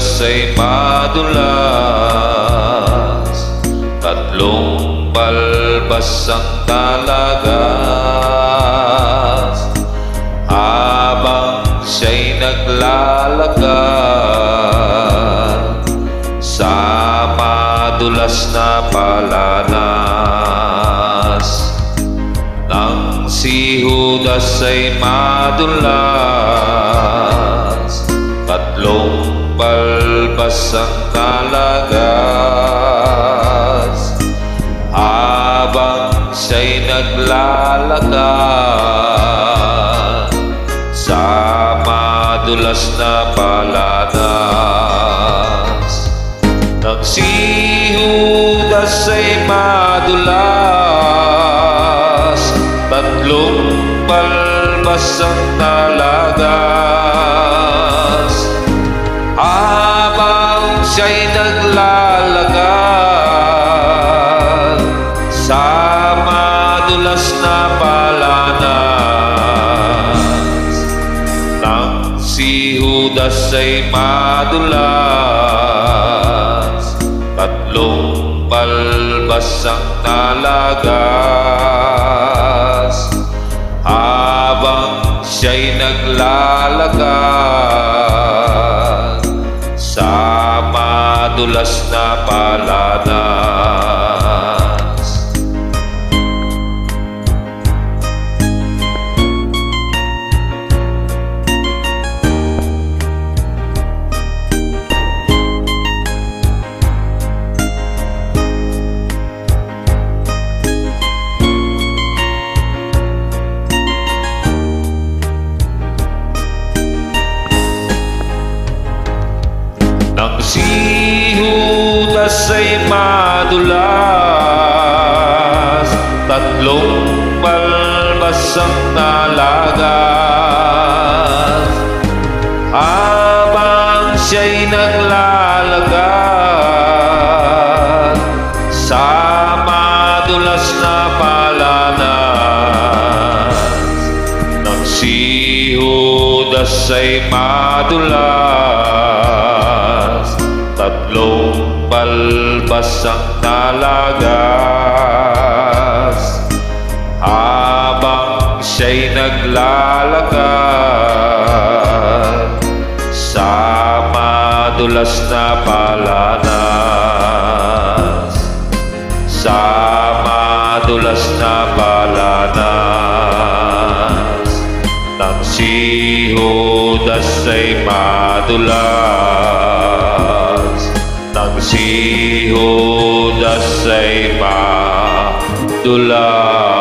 Judas ay madulas, tatlong balbas ang talagas, habang siya'y naglalakad sa madulas na palanas. Nang si Judas ay madulas, tatlong balbas ang talagas, habang siya'y naglalakad sa madulas na palanas. Nang si Judas ay madulas, tatlong balbas ang talagas, habang siya'y naglalakad sa madulas na palanas. Nang si Judas ay madulas, tatlong balbas ang talagas, habang siya'y naglalakad sa madulas na palanas. Nang si Judas ay madulas, tatlong balbas ang talagas, habang siya'y naglalakad sa madulas na palanas. Nang si Judas ay madulas, tatlong balbas ang talagas, habang siya'y naglalakad sa madulas na palanas. Sa madulas na palanas. Nang si Judas ay madulas, nang si Judas ay madulas.